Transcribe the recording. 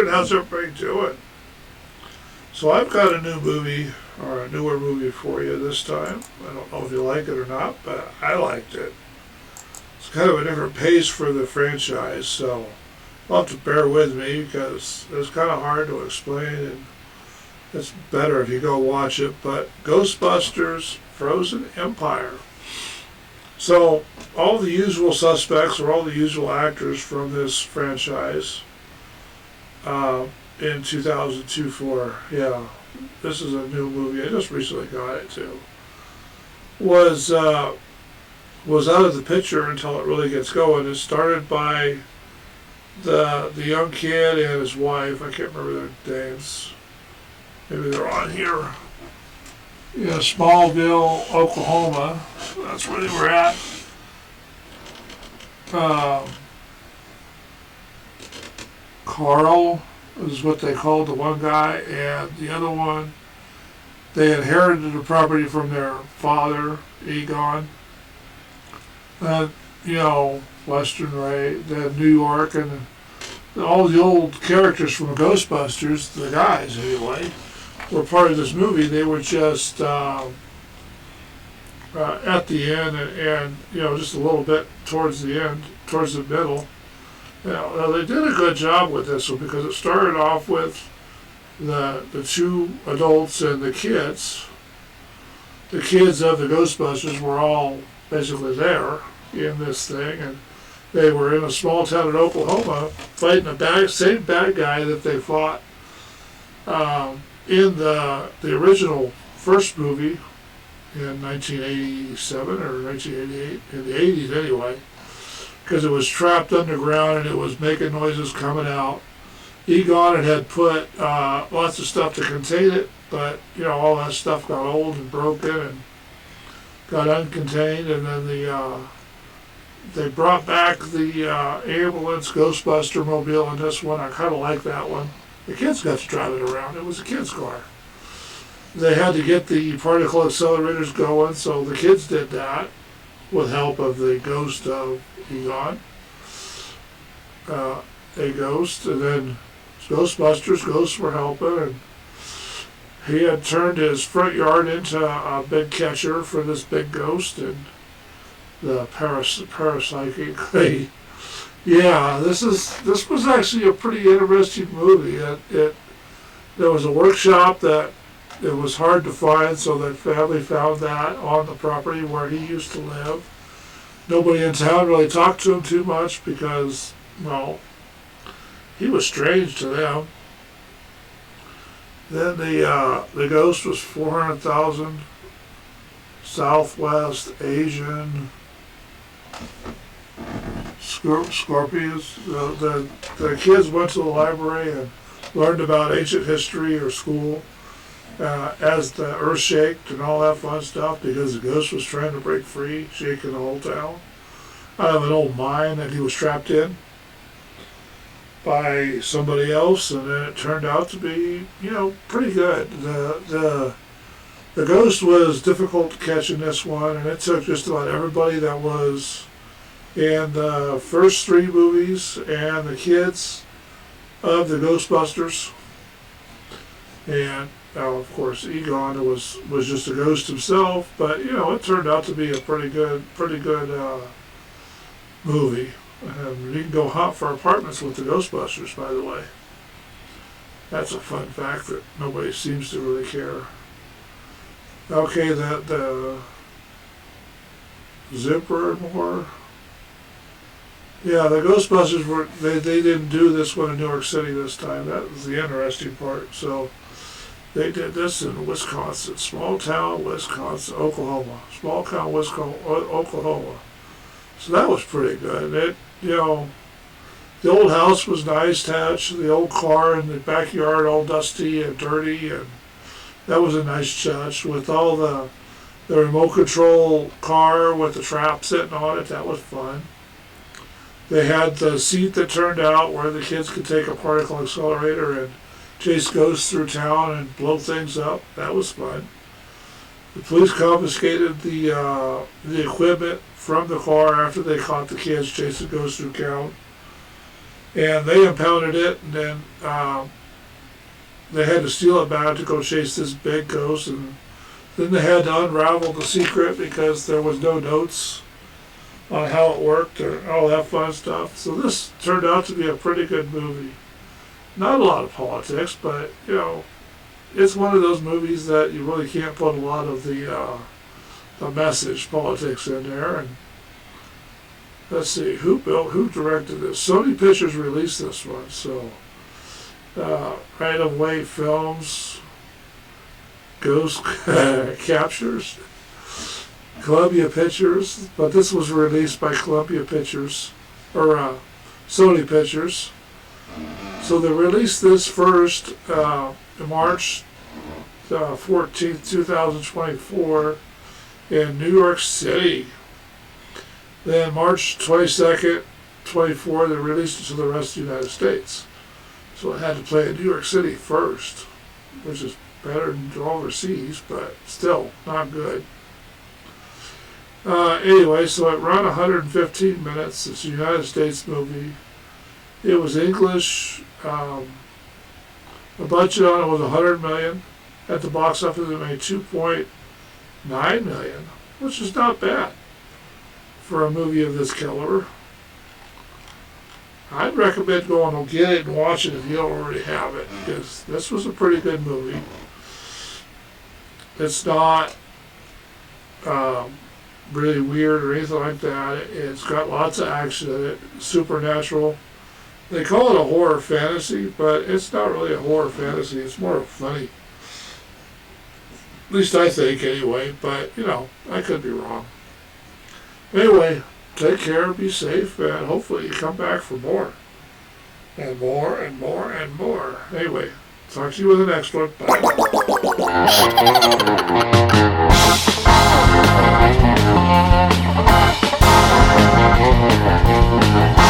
and how's everybody doing? So I've got a new movie, or a newer movie for you this time. I don't know if you like it or not, but I liked it. It's kind of a different pace for the franchise, so you'll have to bear with me because it's kind of hard to explain, and it's better if you go watch it. But Ghostbusters Frozen Empire. So all the usual suspects, or all the usual actors from this franchise in 2002 this is a new movie, I just recently got it too, was out of the picture until it really gets going. It started by the young kid and his wife. I can't remember their names. Maybe they're on here. Yeah, Smallville, Oklahoma. That's where they were at. Carl is what they called the one guy, and the other one, they inherited the property from their father, Egon. Western, right? Then New York, and all the old characters from Ghostbusters, the guys anyway, were part of this movie. They were just at the end, and just a little bit towards the end, towards the middle. Now they did a good job with this one because it started off with the two adults and the kids. The kids of the Ghostbusters were all basically there in this thing, and they were in a small town in Oklahoma fighting the same bad guy that they fought in the original first movie in 1987 or 1988, in the 80s anyway, because it was trapped underground and it was making noises coming out. Egon had put lots of stuff to contain it, but all that stuff got old and broken and got uncontained, and then they brought back the ambulance Ghostbuster mobile in this one. I kind of like that one. The kids got to drive it around. It was a kid's car. They had to get the particle accelerators going, so the kids did that with help of the ghost of Egon. A ghost, and then Ghostbusters, ghosts were helping, and he had turned his front yard into a big catcher for this big ghost, and the parapsychic. Yeah, this was actually a pretty interesting movie. There was a workshop that it was hard to find, so that family found that on the property where he used to live. Nobody in town really talked to him too much because, he was strange to them. Then the ghost was 400,000 Southwest Asian Scorpions. The kids went to the library and learned about ancient history or school as the earth shaked and all that fun stuff, because the ghost was trying to break free, shaking the whole town out of an old mine that he was trapped in by somebody else, and then it turned out to be, pretty good. The ghost was difficult to catch in this one, and it took just about everybody that was in the first three movies and the kids of the Ghostbusters. And of course, Egon was just a ghost himself, but it turned out to be a pretty good movie. And you can go hunt for apartments with the Ghostbusters, by the way. That's a fun fact that nobody seems to really care. Okay, the Zeddemore. Yeah, the Ghostbusters they didn't do this one in New York City this time. That was the interesting part. So they did this in Wisconsin, small town Wisconsin, Oklahoma, Oklahoma. So that was pretty good. The old house was nice touch. The old car in the backyard, all dusty and dirty, and that was a nice touch with all the remote control car with the trap sitting on it. That was fun. They had the seat that turned out where the kids could take a particle accelerator and chase ghosts through town and blow things up. That was fun. The police confiscated the equipment from the car after they caught the kids chasing ghosts through town. And they impounded it, and then they had to steal it back to go chase this big ghost, and then they had to unravel the secret because there was no notes on how it worked or all that fun stuff. So this turned out to be a pretty good movie. Not a lot of politics, but, it's one of those movies that you really can't put a lot of the message politics in there. And let's see, who directed this? Sony Pictures released this one, so Right of Way Films, Ghost Captures, Columbia Pictures, but this was released by Columbia Pictures, or Sony Pictures. So they released this first March 14th, 2024 in New York City. Then March 22nd, 24, they released it to the rest of the United States. So it had to play in New York City first, which is better than overseas, but still not good. Anyway, so it ran 115 minutes. It's a United States movie. It was English. The budget on it was $100 million. At the box office, it made $2.9 million, which is not bad for a movie of this caliber. I'd recommend going and get it and watch it if you don't already have it, because this was a pretty good movie. It's not really weird or anything like that. It's got lots of action in it, supernatural. They call it a horror fantasy, but it's not really a horror fantasy. It's more funny. At least I think, anyway. But, I could be wrong. Anyway, take care, be safe, and hopefully you come back for more. And more, and more, and more. Anyway, talk to you with the next one. Bye.